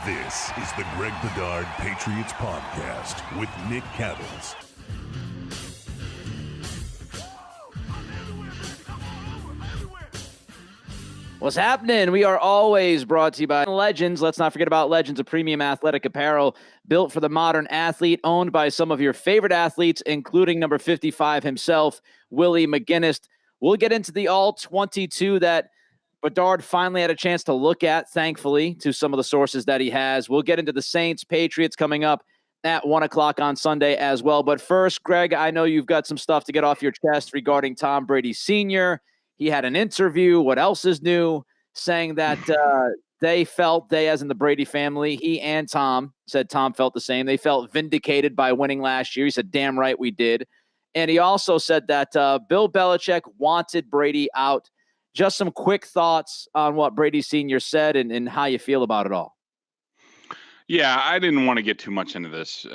This is the Greg Bedard Patriots Podcast with Nick Cattles. What's happening? We are always brought to you by Legends. Let's not forget about Legends, a premium athletic apparel built for the modern athlete, owned by some of your favorite athletes, including number 55 himself, Willie McGinnis. We'll get into the all-22 that Bedard finally had a chance to look at, thankfully, to some of the sources that he has. We'll get into the Saints, Patriots coming up at 1 o'clock on Sunday as well. But first, Greg, I know you've got some stuff to get off your chest regarding Tom Brady Sr. He had an interview, what else is new, saying that they as in the Brady family, he and Tom, said Tom felt the same. They felt vindicated by winning last year. He said, damn right we did. And he also said that Bill Belichick wanted Brady out. Just some quick thoughts on what Brady Sr. said and how you feel about it all. Yeah, I didn't want to get too much into this,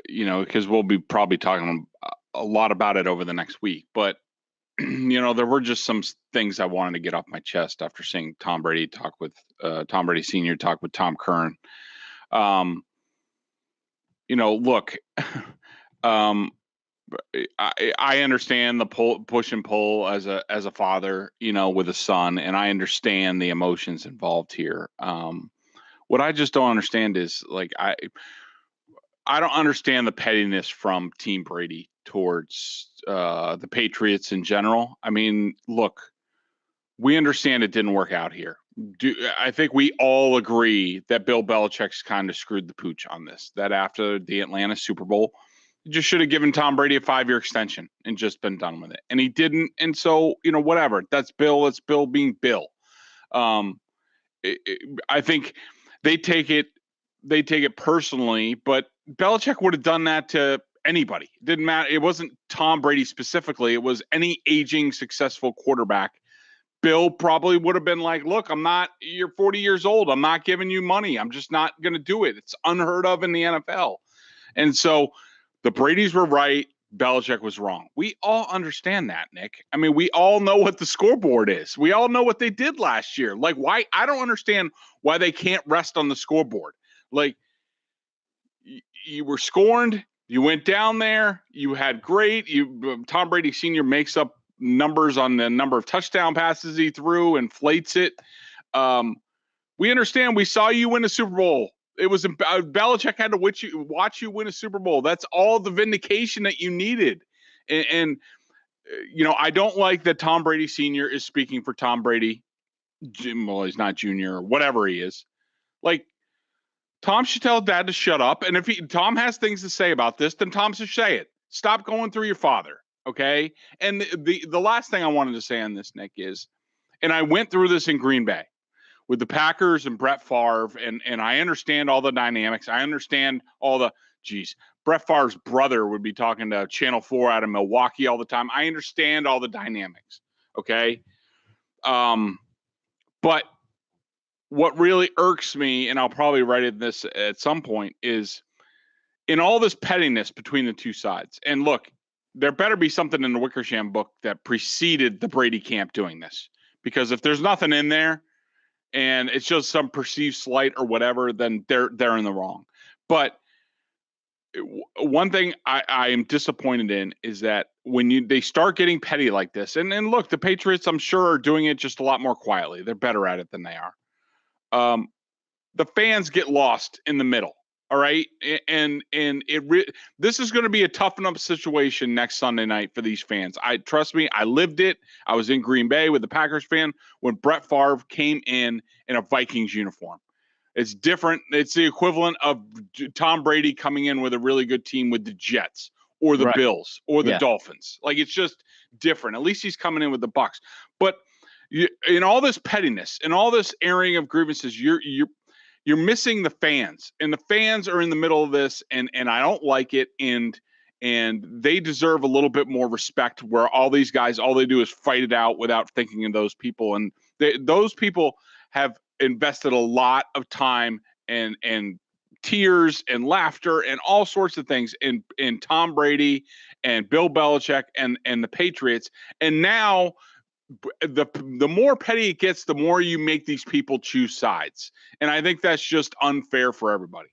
because we'll be probably talking a lot about it over the next week. But, there were just some things I wanted to get off my chest after seeing Tom Brady Sr. talk with Tom Curran. Look, I understand the push and pull as a father, with a son, and I understand the emotions involved here. What I just don't understand is I don't understand the pettiness from Team Brady towards the Patriots in general. I mean, look, we understand it didn't work out here. I think we all agree that Bill Belichick's kind of screwed the pooch on this, that after the Atlanta Super Bowl, he just should have given Tom Brady a 5-year extension and just been done with it. And he didn't. And so, whatever. That's Bill. It's Bill being Bill. I think they take it personally, but Belichick would have done that to anybody. It didn't matter. It wasn't Tom Brady specifically. It was any aging, successful quarterback. Bill probably would have been like, look, you're 40 years old. I'm not giving you money. I'm just not going to do it. It's unheard of in the NFL. And so the Bradys were right. Belichick was wrong. We all understand that, Nick. I mean, we all know what the scoreboard is. We all know what they did last year. Like, why? I don't understand why they can't rest on the scoreboard. Like, you were scorned. You went down there. You had great. Tom Brady Sr. makes up numbers on the number of touchdown passes he threw, inflates it. We understand. We saw you win a Super Bowl. It was Belichick had to watch you win a Super Bowl. That's all the vindication that you needed. And I don't like that Tom Brady Sr. is speaking for Tom Brady. Well, he's not junior or whatever he is. Like, Tom should tell Dad to shut up. And if Tom has things to say about this, then Tom should say it. Stop going through your father. Okay. And the last thing I wanted to say on this, Nick, is, and I went through this in Green Bay with the Packers and Brett Favre, and I understand all the dynamics. I understand all the, Brett Favre's brother would be talking to Channel 4 out of Milwaukee all the time. I understand all the dynamics, okay? But what really irks me, and I'll probably write it this at some point, is in all this pettiness between the two sides. And look, there better be something in the Wickersham book that preceded the Brady camp doing this. Because if there's nothing in there, and it's just some perceived slight or whatever, then they're in the wrong. But one thing I am disappointed in is that when they start getting petty like this, and look, the Patriots, I'm sure, are doing it just a lot more quietly. They're better at it than they are. The fans get lost in the middle. All right. And this is going to be a tough enough situation next Sunday night for these fans. Trust me, I lived it. I was in Green Bay with the Packers fan when Brett Favre came in a Vikings uniform. It's different. It's the equivalent of Tom Brady coming in with a really good team with the Jets or the Bills or the Dolphins. Like, it's just different. At least he's coming in with the Bucs. But in all this pettiness and all this airing of grievances, you're missing the fans, and the fans are in the middle of this, and I don't like it. And they deserve a little bit more respect, where all these guys, all they do is fight it out without thinking of those people. And those people have invested a lot of time and tears and laughter and all sorts of things in Tom Brady and Bill Belichick and the Patriots. And now the more petty it gets, the more you make these people choose sides. And I think that's just unfair for everybody.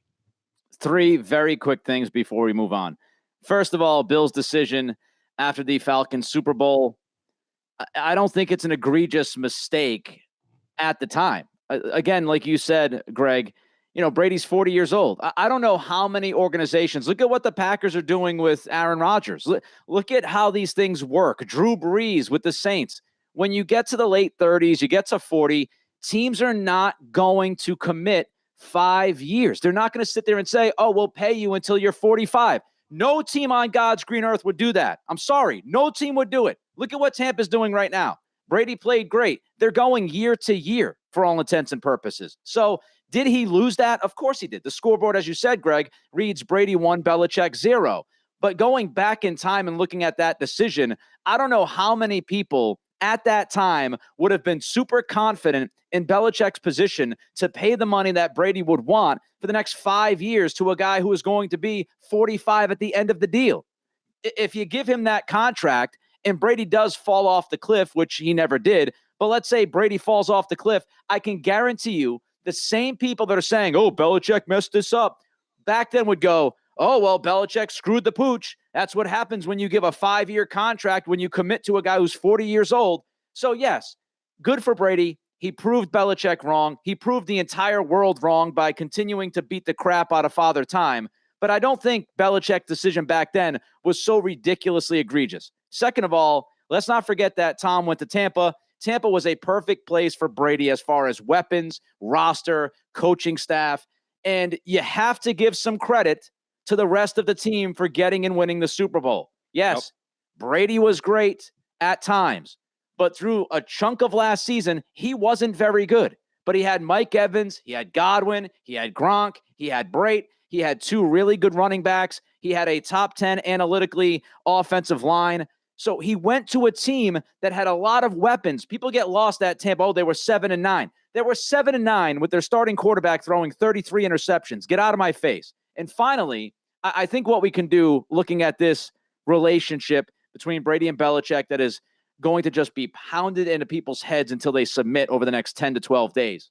3 very quick things before we move on. First of all, Bill's decision after the Falcons Super Bowl, I don't think it's an egregious mistake at the time. Again, like you said, Greg, Brady's 40 years old. I don't know how many organizations. Look at what the Packers are doing with Aaron Rodgers. Look at how these things work. Drew Brees with the Saints. When you get to the late 30s, you get to 40, teams are not going to commit 5 years. They're not going to sit there and say, oh, we'll pay you until you're 45. No team on God's green earth would do that. I'm sorry. No team would do it. Look at what Tampa's doing right now. Brady played great. They're going year to year for all intents and purposes. So did he lose that? Of course he did. The scoreboard, as you said, Greg, reads Brady 1, Belichick 0. But going back in time and looking at that decision, I don't know how many people at that time would have been super confident in Belichick's position to pay the money that Brady would want for the next 5 years to a guy who is going to be 45 at the end of the deal. If you give him that contract and Brady does fall off the cliff, which he never did, but let's say Brady falls off the cliff, I can guarantee you the same people that are saying, oh, Belichick messed this up, back then would go, oh, well, Belichick screwed the pooch. That's what happens when you give a 5-year contract, when you commit to a guy who's 40 years old. So, yes, good for Brady. He proved Belichick wrong. He proved the entire world wrong by continuing to beat the crap out of Father Time. But I don't think Belichick's decision back then was so ridiculously egregious. Second of all, let's not forget that Tom went to Tampa. Tampa was a perfect place for Brady as far as weapons, roster, coaching staff. And you have to give some credit to the rest of the team for getting and winning the Super Bowl. Yes, Brady was great at times, but through a chunk of last season, he wasn't very good. But he had Mike Evans, he had Godwin, he had Gronk, he had Brate, he had 2 really good running backs, he had a top 10 analytically offensive line. So he went to a team that had a lot of weapons. People get lost at Tampa. Oh, they were 7-9. They were 7-9 with their starting quarterback throwing 33 interceptions. Get out of my face. And finally, I think what we can do looking at this relationship between Brady and Belichick that is going to just be pounded into people's heads until they submit over the next 10 to 12 days.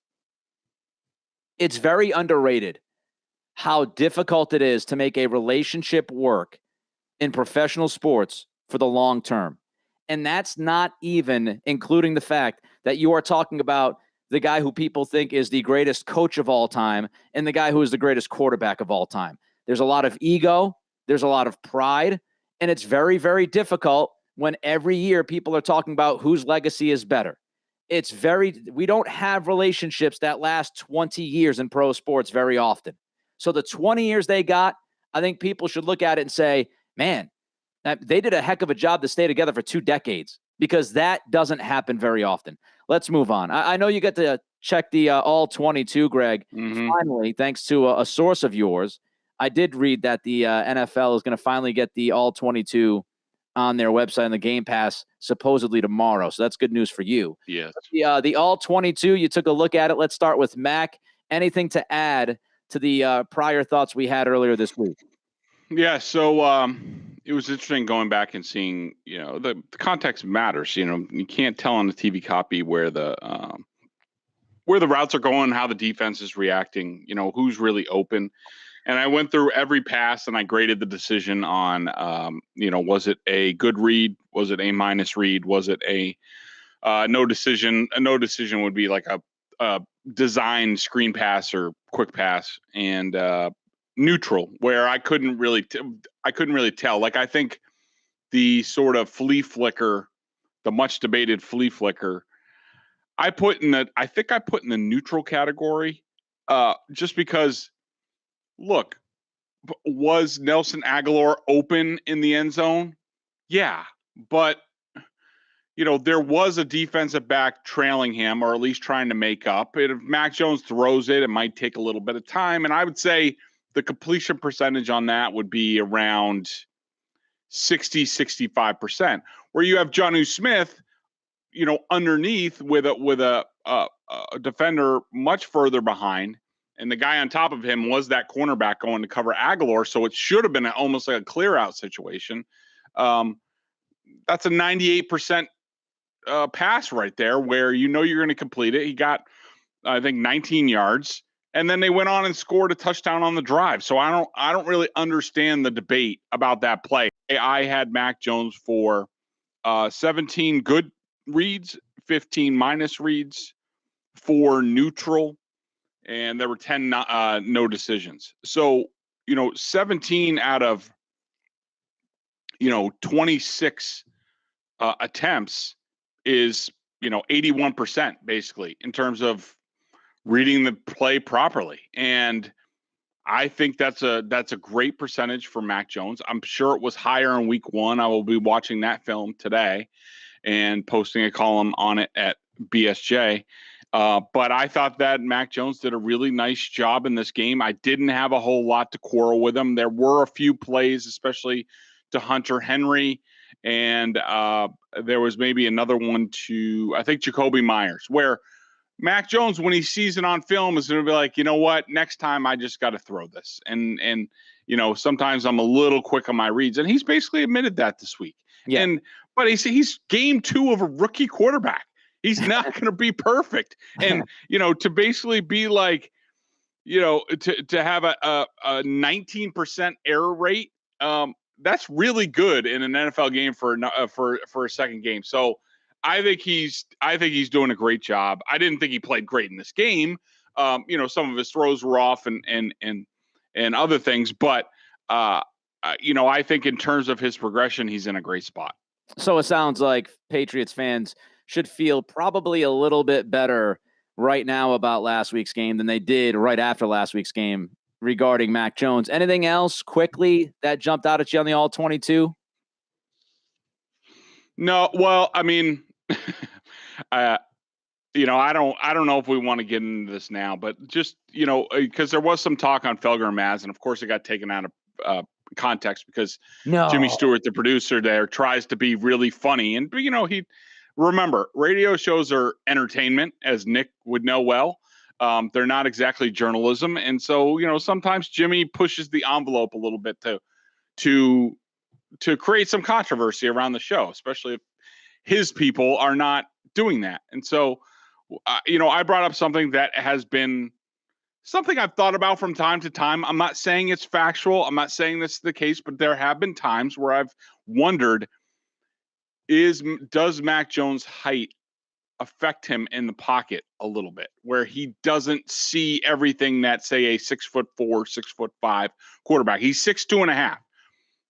It's very underrated how difficult it is to make a relationship work in professional sports for the long term. And that's not even including the fact that you are talking about the guy who people think is the greatest coach of all time and the guy who is the greatest quarterback of all time. There's a lot of ego. There's a lot of pride. And it's very, very difficult when every year people are talking about whose legacy is better. We don't have relationships that last 20 years in pro sports very often. So the 20 years they got, I think people should look at it and say, man, they did a heck of a job to stay together for 2 decades, because that doesn't happen very often. Let's move on. I know you get to check the all 22, Greg. Mm-hmm. Finally, thanks to a source of yours, I did read that the NFL is going to finally get the all 22 on their website and the Game Pass supposedly tomorrow. So that's good news for you. Yes. The all 22, you took a look at it. Let's start with Mac. Anything to add to the prior thoughts we had earlier this week? Yeah. So it was interesting going back and seeing, the context matters. You can't tell on the TV copy where the routes are going, how the defense is reacting, who's really open. And I went through every pass and I graded the decision on, was it a good read? Was it a minus read? Was it a no decision? A no decision would be like a design screen pass or quick pass, and neutral, where I couldn't really tell. Like, I think the sort of flea flicker, the much debated flea flicker, I put in the neutral category, just because. Look, was Nelson Aguilar open in the end zone? Yeah, but there was a defensive back trailing him, or at least trying to make up. If Mac Jones throws it, it might take a little bit of time, and I would say the completion percentage on that would be around 60-65%. Where you have Jonnu Smith, underneath with a defender much further behind. And the guy on top of him was that cornerback going to cover Aguilar. So it should have been almost like a clear out situation. That's a 98% pass right there where you're going to complete it. He got, I think, 19 yards, and then they went on and scored a touchdown on the drive. So I don't really understand the debate about that play. I had Mac Jones for 17 good reads, 15 minus reads, 4 neutral, and there were 10 no decisions. So 17 out of 26 attempts is 81% basically in terms of reading the play properly. And I think that's a great percentage for Mac Jones. I'm sure it was higher in week 1. I will be watching that film today and posting a column on it at BSJ. But I thought that Mac Jones did a really nice job in this game. I didn't have a whole lot to quarrel with him. There were a few plays, especially to Hunter Henry, and there was maybe another one to, I think, Jacoby Myers, where Mac Jones, when he sees it on film, is going to be like, you know what, next time I just got to throw this. And sometimes I'm a little quick on my reads, and he's basically admitted that this week. Yeah. But he's game 2 of a rookie quarterback. He's not going to be perfect. And, to basically be like, to have a 19% error rate, that's really good in an NFL game for a second game. So I think he's doing a great job. I didn't think he played great in this game. Some of his throws were off and other things, but I think in terms of his progression, he's in a great spot. So it sounds like Patriots fans should feel probably a little bit better right now about last week's game than they did right after last week's game regarding Mac Jones. Anything else quickly that jumped out at you on the All-22? No, well, I mean, I don't know if we want to get into this now, but just, because there was some talk on Felger and Maz, and of course it got taken out of context because Jimmy Stewart, the producer there, tries to be really funny. And, remember, radio shows are entertainment, as Nick would know well. They're not exactly journalism. And so, sometimes Jimmy pushes the envelope a little bit to create some controversy around the show, especially if his people are not doing that. And so, I brought up something that has been something I've thought about from time to time. I'm not saying it's factual. I'm not saying this is the case, but there have been times where I've wondered, does Mac Jones' height affect him in the pocket a little bit, where he doesn't see everything that, say, a 6'4", 6'5" quarterback. He's 6'2.5".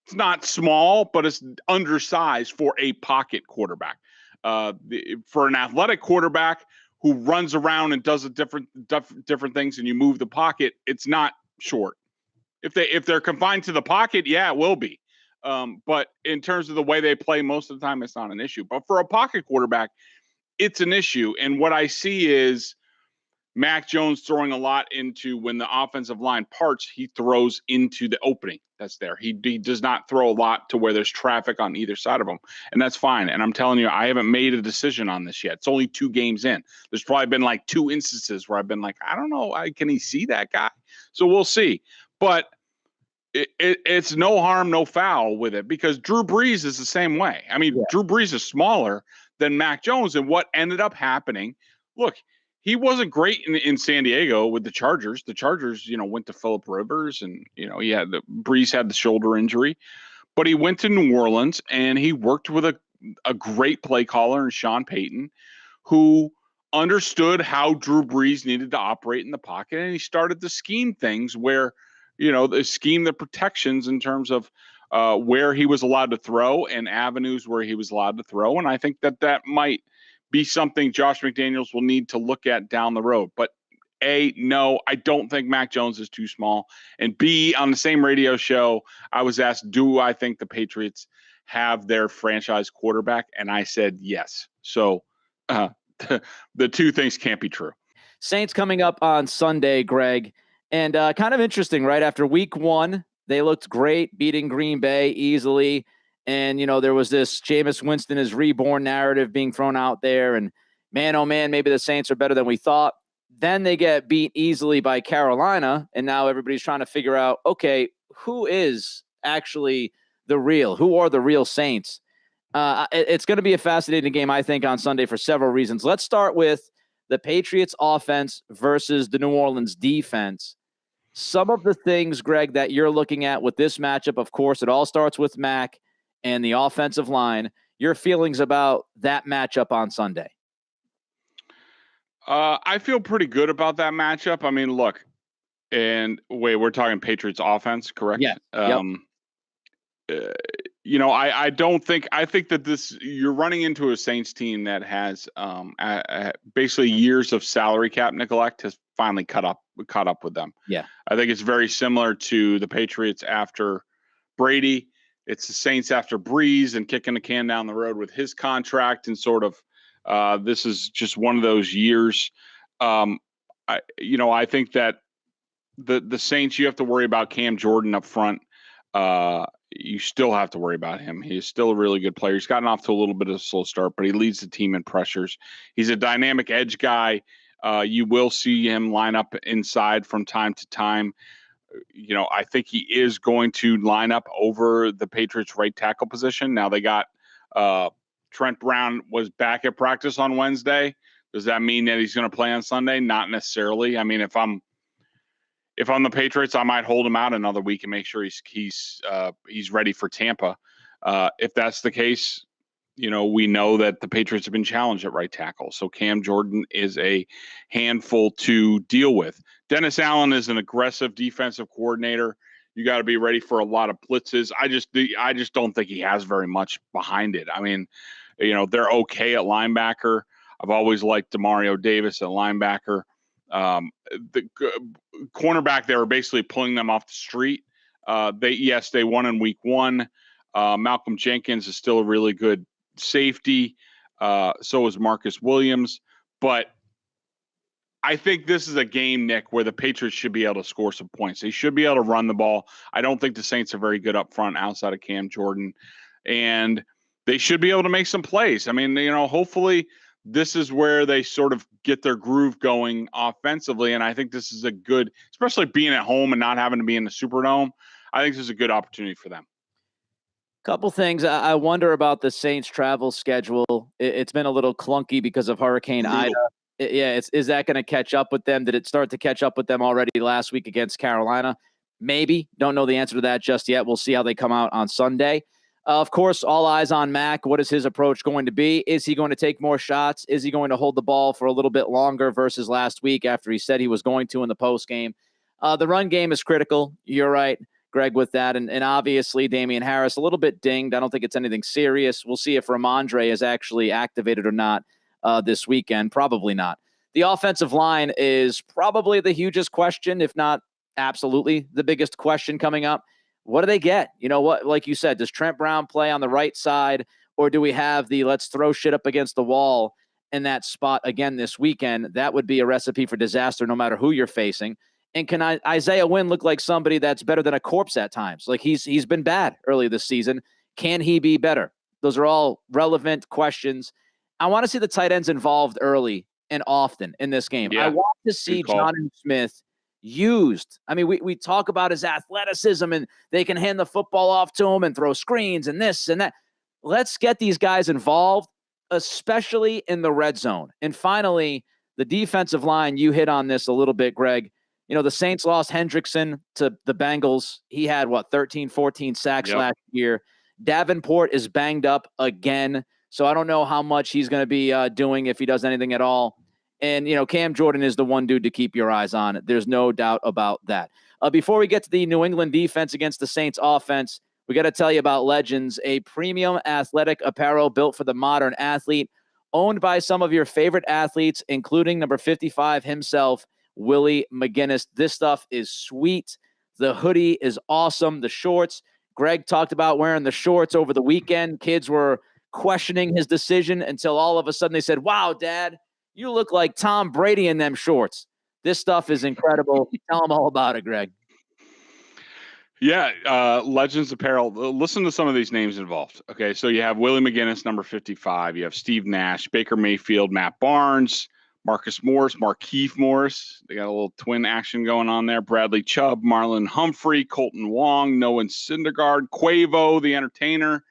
It's not small, but it's undersized for a pocket quarterback. For an athletic quarterback who runs around and does different things, and you move the pocket, it's not short. If they're confined to the pocket, yeah, it will be. But in terms of the way they play, most of the time, it's not an issue. But for a pocket quarterback, it's an issue. And what I see is Mac Jones throwing a lot into, when the offensive line parts, he throws into the opening that's there. He does not throw a lot to where there's traffic on either side of him. And that's fine. And I'm telling you, I haven't made a decision on this yet. It's only 2 games in. There's probably been like 2 instances where I've been like, I don't know, can he see that guy? So we'll see. But it's no harm, no foul with it, because Drew Brees is the same way. I mean, Drew Brees is smaller than Mac Jones. And what ended up happening, look, he wasn't great in San Diego with the Chargers. The Chargers, went to Phillip Rivers, and, Brees had the shoulder injury. But he went to New Orleans, and he worked with a great play caller in Sean Payton, who understood how Drew Brees needed to operate in the pocket. And he started to scheme things where, the scheme the protections in terms of where he was allowed to throw and avenues where he was allowed to throw. And I think that might be something Josh McDaniels will need to look at down the road. But A, no, I don't think Mac Jones is too small. And B, on the same radio show, I was asked, do I think the Patriots have their franchise quarterback? And I said yes. So the 2 things can't be true. Saints coming up on Sunday, Greg. And kind of interesting, right? After week 1, they looked great, beating Green Bay easily. And, there was this Jameis Winston is reborn narrative being thrown out there. And man, oh man, maybe the Saints are better than we thought. Then they get beat easily by Carolina. And now everybody's trying to figure out, okay, who is actually who are the real Saints? It's going to be a fascinating game, I think, on Sunday for several reasons. Let's start with the Patriots offense versus the New Orleans defense. Some of the things, Greg, that you're looking at with this matchup, of course, it all starts with Mac and the offensive line. Your feelings about that matchup on Sunday? I feel pretty good about that matchup. I mean, look, and wait, we're talking Patriots offense, correct? Yeah. Yep. I don't think that you're running into a Saints team that has basically years of salary cap neglect has finally caught up with them. Yeah. I think it's very similar to the Patriots after Brady. It's the Saints after Breeze and kicking the can down the road with his contract, and sort of this is just one of those years. I think that the Saints, you have to worry about Cam Judon up front. You still have to worry about him. He's still a really good player. He's gotten off to a little bit of a slow start, but he leads the team in pressures. He's a dynamic edge guy. You will see him line up inside from time to time. I think he is going to line up over the Patriots' right tackle position. Now they got Trent Brown was back at practice on Wednesday. Does that mean that he's going to play on Sunday? Not necessarily. I mean, if I'm the Patriots, I might hold him out another week and make sure he's ready for Tampa. If that's the case, we know that the Patriots have been challenged at right tackle. So Cam Judon is a handful to deal with. Dennis Allen is an aggressive defensive coordinator. You got to be ready for a lot of blitzes. I just don't think he has very much behind it. I mean, they're okay at linebacker. I've always liked Demario Davis at linebacker. The cornerback, they were basically pulling them off the street. They won in week 1. Malcolm Jenkins is still a really good safety. So is Marcus Williams. But I think this is a game, Nick, where the Patriots should be able to score some points. They should be able to run the ball. I don't think the Saints are very good up front outside of Cam Judon. And they should be able to make some plays. I mean, hopefully this is where they sort of get their groove going offensively. And I think this is a good, especially being at home and not having to be in the Superdome, I think this is a good opportunity for them. Couple things. I wonder about the Saints travel schedule. It's been a little clunky because of Hurricane Ida. Is that going to catch up with them? Did it start to catch up with them already last week against Carolina? Maybe. Don't know the answer to that just yet. We'll see how they come out on Sunday. Of course, all eyes on Mac. What is his approach going to be? Is he going to take more shots? Is he going to hold the ball for a little bit longer versus last week after he said he was going to in the post game? The run game is critical. You're right, Greg, with that. And obviously, Damian Harris, a little bit dinged. I don't think it's anything serious. We'll see if Ramondre is actually activated or not this weekend. Probably not. The offensive line is probably the hugest question, if not absolutely the biggest question coming up. What do they get? Like you said, does Trent Brown play on the right side, or do we have the let's throw shit up against the wall in that spot again this weekend? That would be a recipe for disaster no matter who you're facing. And can Isaiah Wynn look like somebody that's better than a corpse at times? Like he's been bad early this season. Can he be better? Those are all relevant questions. I want to see the tight ends involved early and often in this game. Yeah, I want to see Jonathan Smith used. I mean, we talk about his athleticism and they can hand the football off to him and throw screens and this and that. Let's get these guys involved, especially in the red zone. And finally, the defensive line, you hit on this a little bit, Greg. The Saints lost Hendrickson to the Bengals. He had 13, 14 sacks last year. Davenport is banged up again. So I don't know how much he's going to be doing if he does anything at all. And, Cam Judon is the one dude to keep your eyes on. There's no doubt about that. Before we get to the New England defense against the Saints offense, we got to tell you about Legends, a premium athletic apparel built for the modern athlete, owned by some of your favorite athletes, including number 55 himself, Willie McGinnis. This stuff is sweet. The hoodie is awesome. The shorts, Greg talked about wearing the shorts over the weekend. Kids were questioning his decision until all of a sudden they said, wow, Dad, you look like Tom Brady in them shorts. This stuff is incredible. Tell them all about it, Greg. Yeah, Legends Apparel. Listen to some of these names involved. Okay, so you have Willie McGinnis, number 55. You have Steve Nash, Baker Mayfield, Matt Barnes, Marcus Morris, Markeith Morris. They got a little twin action going on there. Bradley Chubb, Marlon Humphrey, Colton Wong, Noah Syndergaard, Quavo, the entertainer.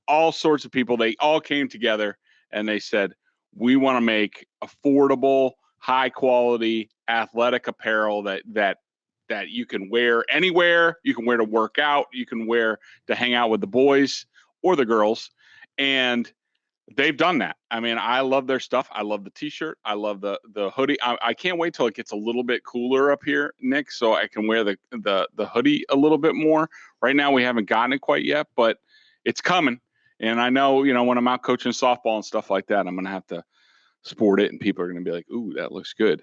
all sorts of people. They all came together and they said, we want to make affordable, high quality athletic apparel that you can wear anywhere. You can wear to work out. You can wear to hang out with the boys or the girls. And they've done that. I mean, I love their stuff. I love the t-shirt. I love the hoodie. I can't wait till it gets a little bit cooler up here, Nick, so I can wear the hoodie a little bit more. Right now, we haven't gotten it quite yet, but it's coming. And I know, when I'm out coaching softball and stuff like that, I'm going to have to sport it and people are going to be like, ooh, that looks good.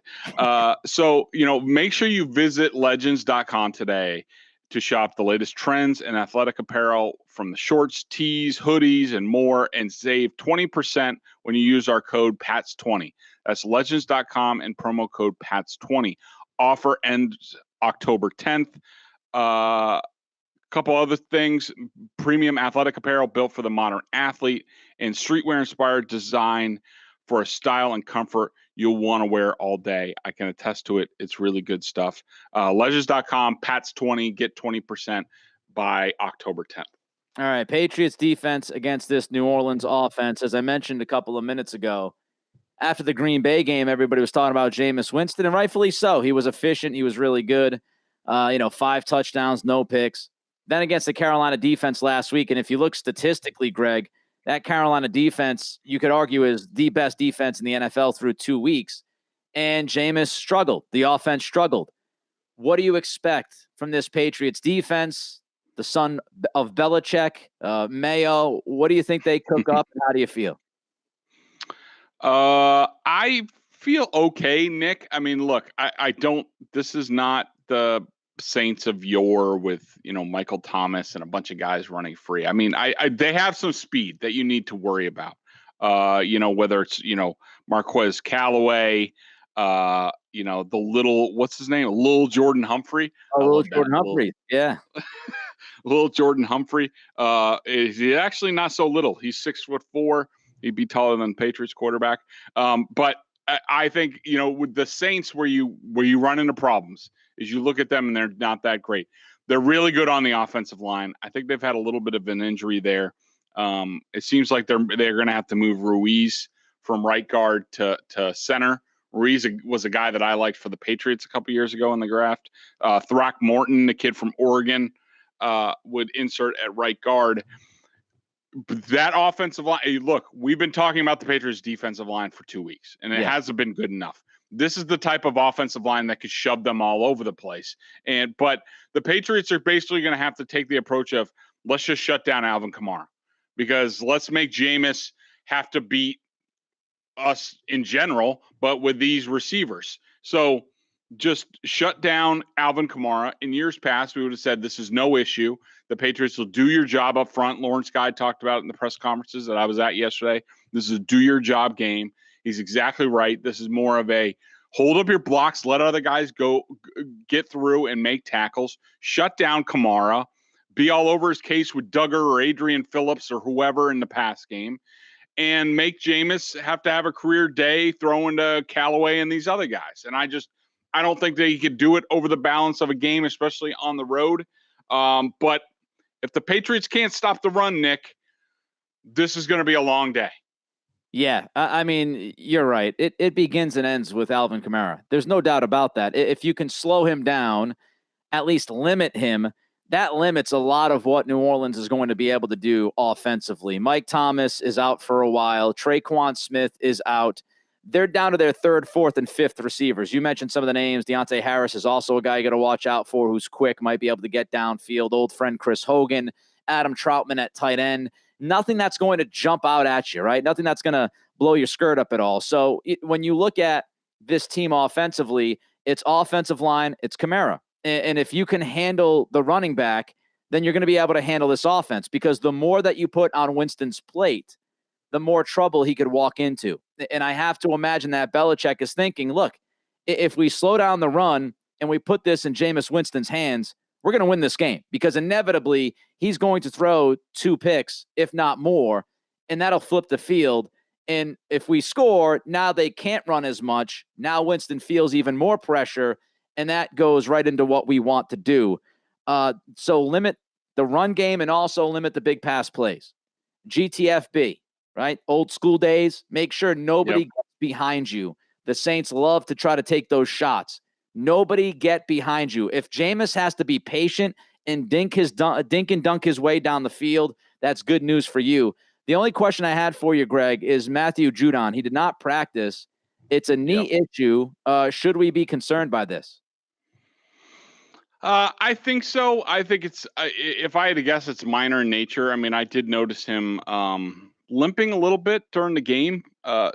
So, make sure you visit legends.com today to shop the latest trends and athletic apparel from the shorts, tees, hoodies, and more, and save 20% when you use our code PATS20. That's legends.com and promo code PATS20. Offer ends October 10th. Couple other things: premium athletic apparel built for the modern athlete and streetwear inspired design for a style and comfort you'll want to wear all day. I can attest to it. It's really good stuff. Legends.com, PATS20, get 20% by October 10th. All right, Patriots defense against this New Orleans offense. As I mentioned a couple of minutes ago, after the Green Bay game, everybody was talking about Jameis Winston, and rightfully so. He was efficient. He was really good. 5 touchdowns, no picks. Then against the Carolina defense last week, and if you look statistically, Greg, that Carolina defense, you could argue, is the best defense in the NFL through 2 weeks. And Jameis struggled. The offense struggled. What do you expect from this Patriots defense? The son of Belichick, Mayo. What do you think they cook up, and how do you feel? I feel okay, Nick. I mean, look, I don't. This is not the Saints of yore with Michael Thomas and a bunch of guys running free. I mean, they have some speed that you need to worry about. Whether it's Marquez Callaway, the little, what's his name, Lil Jordan Humphrey. Lil Jordan Humphrey, yeah. Lil Jordan Humphrey. He's actually not so little. He's 6'4". He'd be taller than Patriots quarterback. But I think with the Saints, where you run into problems is you look at them and they're not that great. They're really good on the offensive line. I think they've had a little bit of an injury there. It seems like they're going to have to move Ruiz from right guard to center. Ruiz was a guy that I liked for the Patriots a couple years ago in the draft. Throckmorton, the kid from Oregon, would insert at right guard. That offensive line, look, we've been talking about the Patriots defensive line for 2 weeks, and it hasn't been good enough. This is the type of offensive line that could shove them all over the place. But the Patriots are basically going to have to take the approach of, let's just shut down Alvin Kamara, because let's make Jameis have to beat us in general, but with these receivers. So just shut down Alvin Kamara. In years past, we would have said this is no issue. The Patriots will do your job up front. Lawrence Guy talked about it in the press conferences that I was at yesterday. This is a do your job game. He's exactly right. This is more of a hold up your blocks, let other guys go get through and make tackles, shut down Kamara, be all over his case with Duggar or Adrian Phillips or whoever in the pass game, and make Jameis have to have a career day throwing to Callaway and these other guys. And I don't think that he could do it over the balance of a game, especially on the road. But if the Patriots can't stop the run, Nick, this is going to be a long day. Yeah, I mean, you're right. It begins and ends with Alvin Kamara. There's no doubt about that. If you can slow him down, at least limit him, that limits a lot of what New Orleans is going to be able to do offensively. Mike Thomas is out for a while. Traquan Smith is out. They're down to their 3rd, 4th, and 5th receivers. You mentioned some of the names. Deontay Harris is also a guy you got to watch out for, who's quick, might be able to get downfield. Old friend Chris Hogan, Adam Troutman at tight end. Nothing that's going to jump out at you, right? Nothing that's going to blow your skirt up at all. So when you look at this team offensively, it's offensive line, it's Kamara. And if you can handle the running back, then you're going to be able to handle this offense, because the more that you put on Winston's plate, the more trouble he could walk into. And I have to imagine that Belichick is thinking, look, if we slow down the run and we put this in Jameis Winston's hands, we're going to win this game, because inevitably he's going to throw 2 picks, if not more, and that'll flip the field. And if we score, now they can't run as much. Now Winston feels even more pressure, and that goes right into what we want to do. So limit the run game and also limit the big pass plays. GTFB, right? Old school days. Make sure nobody Yep. gets behind you. The Saints love to try to take those shots. Nobody get behind you. If Jameis has to be patient and dink and dunk his way down the field, that's good news for you. The only question I had for you, Greg, is Matthew Judon. He did not practice. It's a knee issue. Should we be concerned by this? I think so. I think it's, if I had to guess, it's minor in nature. I mean, I did notice him limping a little bit during the game.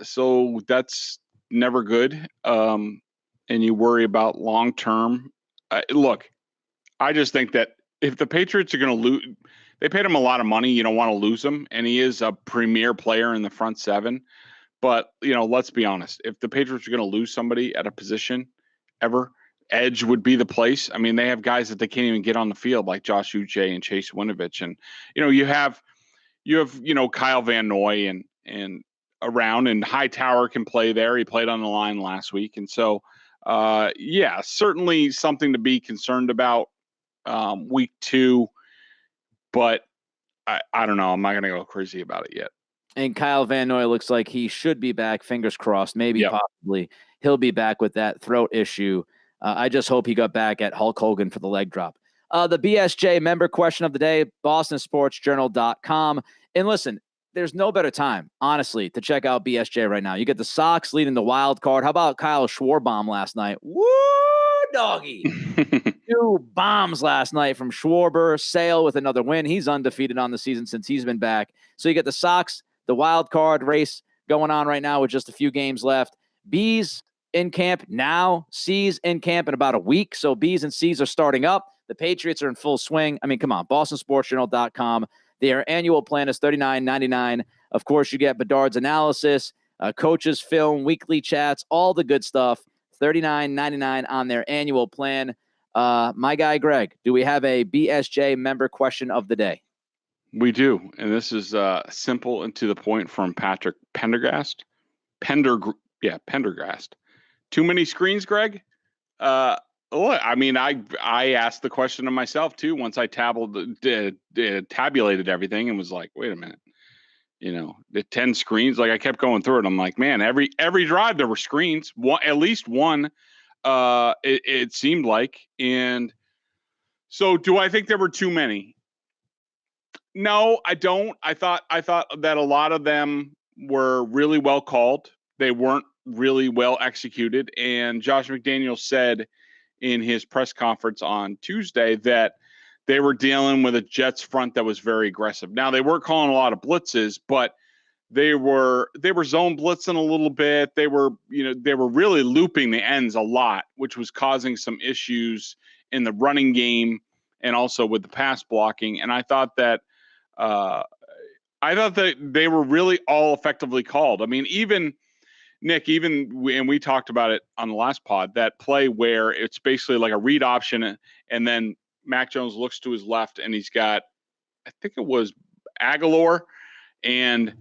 So that's never good. And you worry about long term. Look, I just think that if the Patriots are going to lose, they paid him a lot of money. You don't want to lose him. And he is a premier player in the front seven. But, let's be honest. If the Patriots are going to lose somebody at a position ever, edge would be the place. I mean, they have guys that they can't even get on the field, like Josh Uche and Chase Winovich. And, you have Kyle Van Noy and around, and Hightower can play there. He played on the line last week. And so, certainly something to be concerned about week 2. But I don't know. I'm not going to go crazy about it yet. And Kyle Van Noy looks like he should be back. Fingers crossed. Maybe possibly he'll be back with that throat issue. I just hope he got back at Hulk Hogan for the leg drop. The BSJ member question of the day, bostonsportsjournal.com. And listen, there's no better time, honestly, to check out BSJ right now. You get the Sox leading the wild card. How about Kyle Schwarbaum last night? Woo, doggy. 2 bombs last night from Schwarber. Sale with another win. He's undefeated on the season since he's been back. So you get the Sox, the wild card race going on right now with just a few games left. B's in camp now. C's in camp in about a week. So B's and C's are starting up. The Patriots are in full swing. I mean, come on, bostonsportsjournal.com. Their annual plan is $39.99. Of course, you get Bedard's analysis, coaches film, weekly chats, all the good stuff. $39.99 on their annual plan. My guy, Greg, do we have a BSJ member question of the day? We do. And this is simple and to the point from Patrick Pendergast. Pendergast. Too many screens, Greg? I mean, I asked the question to myself too once I tabulated everything and was like, wait a minute, the 10 screens. Like I kept going through it. I'm like, man, every drive there were screens, at least one. It seemed like, and so do I think there were too many? No, I don't. I thought that a lot of them were really well called. They weren't really well executed, and Josh McDaniels said in his press conference on Tuesday that they were dealing with a Jets front that was very aggressive. Now they weren't calling a lot of blitzes, but they were zone blitzing a little bit. They were really looping the ends a lot, which was causing some issues in the running game and also with the pass blocking. And I thought that they were really all effectively called. I mean, Nick, and we talked about it on the last pod, that play where it's basically like a read option, and then Mac Jones looks to his left and he's got, I think it was Aguilar, and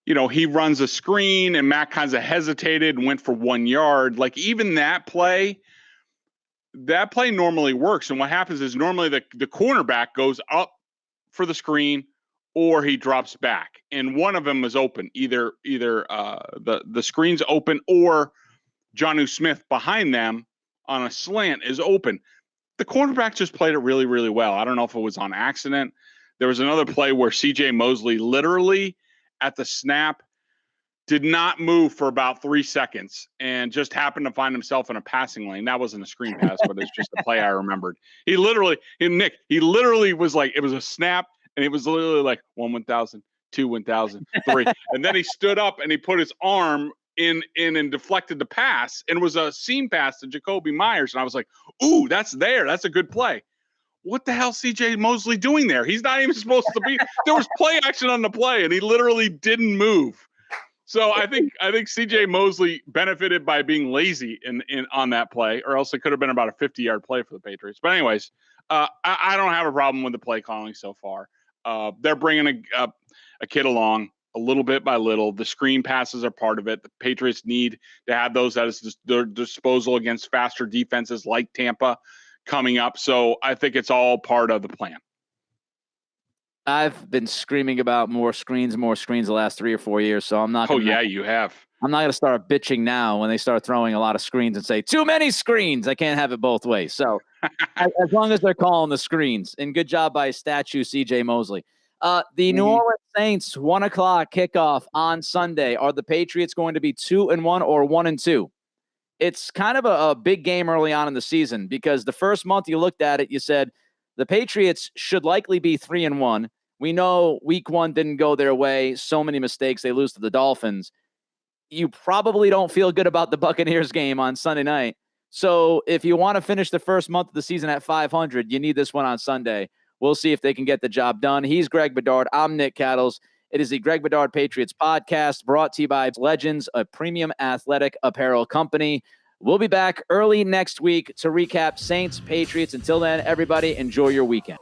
he runs a screen and Mac kind of hesitated and went for 1 yard. Like even that play normally works. And what happens is normally the cornerback goes up for the screen or he drops back, and one of them is open. Either the screen's open or Jonnu Smith behind them on a slant is open. The cornerback just played it really, really well. I don't know if it was on accident. There was another play where CJ Mosley literally at the snap did not move for about 3 seconds and just happened to find himself in a passing lane. That wasn't a screen pass, but it's just a play I remembered. He literally was like, it was a snap, and it was literally like 1 1,000, 2 1,000, 3. And then he stood up and he put his arm in and deflected the pass, and it was a seam pass to Jacoby Myers. And I was like, ooh, that's a good play. What the hell CJ Mosley doing there? He's not even supposed to be. There was play action on the play, and he literally didn't move. So I think CJ Mosley benefited by being lazy in on that play, or else it could have been about a 50-yard play for the Patriots. But anyways, I don't have a problem with the play calling so far. They're bringing a kid along a little bit by little. The screen passes are part of it. The Patriots need to have those at their disposal against faster defenses like Tampa coming up. So I think it's all part of the plan. I've been screaming about more screens the last 3 or 4 years. So I'm not. Oh yeah, you have. I'm not going to start bitching now when they start throwing a lot of screens and say too many screens. I can't have it both ways. So as long as they're calling the screens, and good job by statue CJ Mosley. The New Orleans Saints 1:00 kickoff on Sunday. Are the Patriots going to be 2-1 or 1-2? It's kind of a big game early on in the season because the first month you looked at it, you said the Patriots should likely be 3-1. We know week 1 didn't go their way. So many mistakes. They lose to the Dolphins. You probably don't feel good about the Buccaneers game on Sunday night. So if you want to finish the first month of the season at 500, you need this one on Sunday. We'll see if they can get the job done. He's Greg Bedard. I'm Nick Cattles. It is the Greg Bedard Patriots podcast brought to you by Legends, a premium athletic apparel company. We'll be back early next week to recap Saints, Patriots. Until then, everybody, enjoy your weekend.